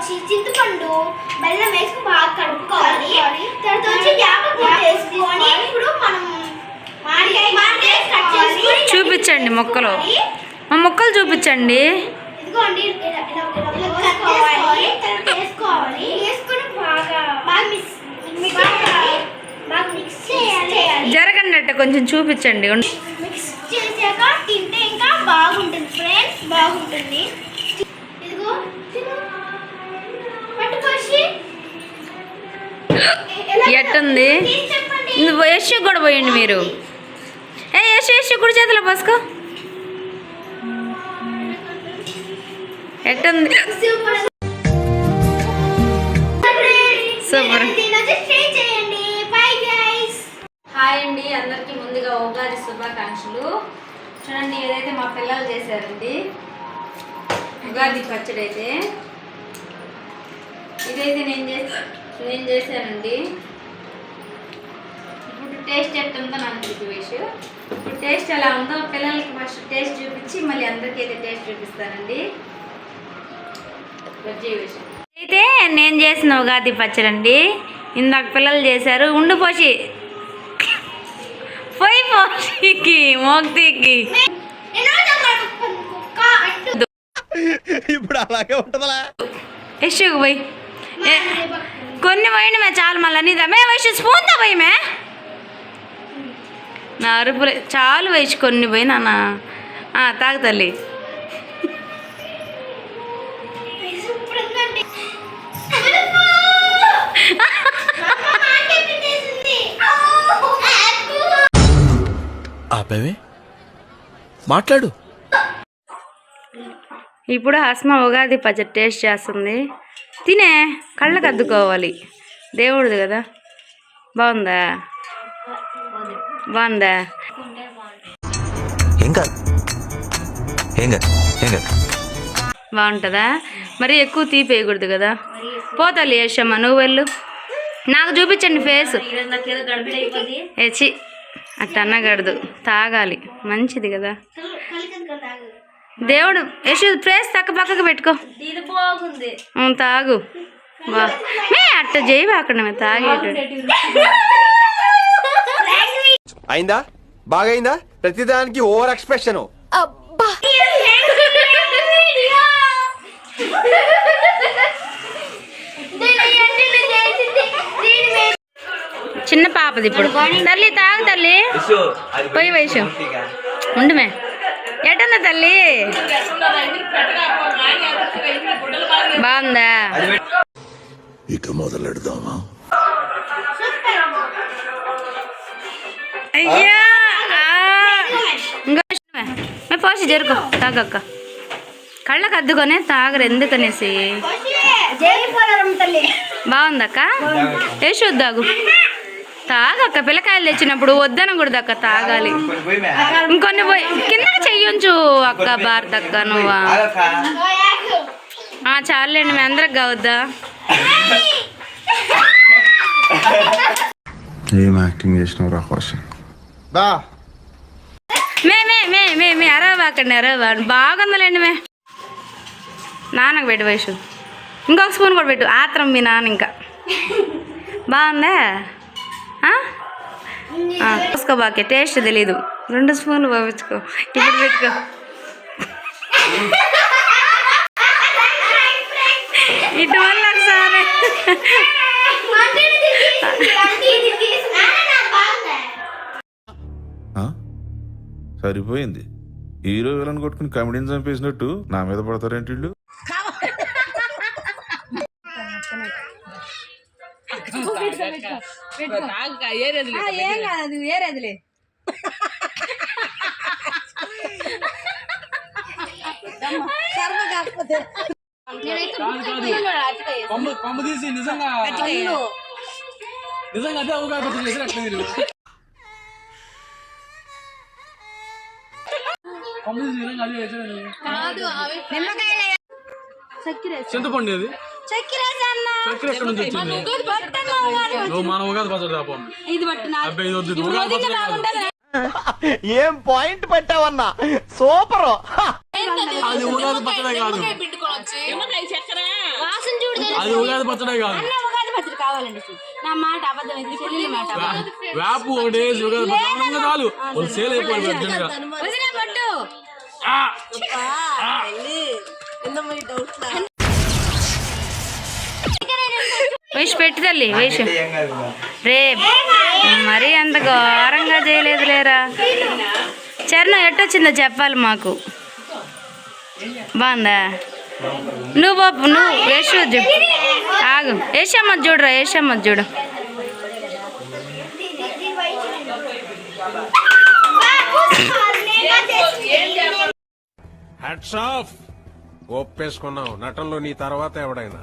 వచ్చి చింతపండు బెల్లం వేసి బాగా కలుపుకోవాలి. తర్వాత వచ్చి యాపపూత వేసుకొని ఇప్పుడు మనం మామిడికాయ కట్ చేసుకొని చూపించండి మొక్కలు, మా మొక్కలు చూపించండి. ఇదిగోండి వేసుకోవాలి. వేసుకొని బాగా మిక్స్ చేయాలి. జరగండి కొంచెం చూపించండి. మిక్స్ చేసాక తింటే ఇంకా బాగుంటుంది ఫ్రెండ్స్, బాగుంటుంది. ఇదిగో పట్టుకోసి ఎట్టుంది యశ్ కూడా పోయండి మీరు. యశ్ కుడి చేతిలో పోసుకో. ఎట్టుంది? సూపర్. హాయ్ అండి అందరికీ, ముందుగా ఉగాది శుభాకాంక్షలు. చూడండి ఏదైతే మా పిల్లలు చేశారండి ఉగాది పచ్చడి. అయితే ఇదైతే నేను చేశానండి. ఇప్పుడు టేస్ట్ ఎట్టుందో నాకు చూపించు. ఇప్పుడు టేస్ట్ ఎలా ఉందో పిల్లలకి ఫస్ట్ టేస్ట్ చూపించి మళ్ళీ అందరికీ అయితే టేస్ట్ చూపిస్తానండి. అయితే నేను చేసిన ఉగాది పచ్చడి అండి. ఇందాక పిల్లలు చేశారు. ఉండిపోసి పోయి పోషికి మోక్తికి ఇప్పుడు అలాగే ఉంటుందా? యశుకు పోయి కొన్ని పోయింది మే చాలు. మళ్ళీ నీదా మే వయసు స్పూన్తో పోయి మే నా అరుపులే చాలు వయసు కొన్ని పోయి నాన్న. తాగు తల్లి. ఆపేవే మాట్లాడు. ఇప్పుడు హస్మ ఉగాది పచ్చడి టేస్ట్ చేస్తుంది. తినే కళ్ళకు అద్దుకోవాలి, దేవుడిది కదా. బాగుందా? బాగుందా? బాగుంటుందా? మరి ఎక్కువ తీపి వేయకూడదు కదా. పోతాలి యశమ్మ, నువ్వు వెళ్ళు. నాకు చూపించండి ఫేస్. ఏచి అట్ట అన్నగడదు, తాగాలి, మంచిది కదా. దేవుడు యశు ప్రేస్ పక్కకు పెట్టుకో. తాగు మే అట్ట చేయి అక్కడ తాగేట. అయిందా? బాగైందా? ప్రతిదానికి ఓవర్ ఎక్స్ప్రెషన్. చిన్న పాపది ఇప్పుడు. తల్లి తాగు తల్లి. పోయి వయసు ఉండుమే. ఎటన్నా తల్లి? బాగుందా? ఇక మొదలెడదామా? అయ్యా ఇంకా పోసి జరుగు. తాగక్క కళ్ళకు అద్దుకొని తాగరు ఎందుకనేసి. బాగుందక్క. యశోద్దాగు తాగక్క. పిల్లకాయలు తెచ్చినప్పుడు వద్దనకూడదక్క, తాగాలి. ఇంకొన్ని పోయి కింద చెయ్యొచ్చు అక్క. భారతక్క నువ్వా? చాలండి, మీ అందరికి కావద్దా? ఏం యాక్టింగ్ చేసినావు రా కోసం? మే అరవాకండి, అరవా. బాగుందిలేండి మే. నాన్నకు పెట్టు వయసు. ఇంకొక స్పూన్ కూడా పెట్టు. ఆత్రం మీ నాన్న ఇంకా. బాగుందా? చూసుకో బాకే, టేస్ట్ తెలీదు. 2 స్పూన్లు పంపించుకో. ఇప్పుడు పెట్టుకో. ఇటు వల్ల ఒకసారి సరిపోయింది. హీరో విలన్ కొట్టుకుని కమెడీని చంపేసినట్టు నా మీద పడతారేంటి వీళ్ళు? ఏరేదిలే. నిజంగా అదే అవగాహన చేసినట్లు మీరు. చింతపండు అది చక్కెర ఎక్కడ నుంచి వచ్చింది? నువ్వు మన ఉగాది పచ్చడి అబ్బాయి ఏం పాయింట్ పెట్టావన్నా, సూపర్. అది ఉగాది పచ్చడే కాదు. అది ఉగాది పచ్చడే కాదు. ఉగాది పచ్చడి కావాలండి. నా మాట అబద్ధం అయితే చెల్లి మాట వేపు ఒకటి ఉగాది పచ్చడి చాలు వాళ్ళు సేల్ అయిపోయి అర్జెంట్గా. పట్టు వేసి పెట్టి తల్లి వేసి రే మరీ అంత ఘోరంగా చేయలేదు లేరా. చరణం ఎట్టొచ్చిందో చెప్పాలి మాకు. బాగుందా? నువ్వు బాబు నువ్వు వేసి ఆగు. వేసమ్మది చూడరా, వేసమ్మది చూడు. Hats off. ఒప్పేసుకున్నావు నటనలో నీ తర్వాత ఎవడైనా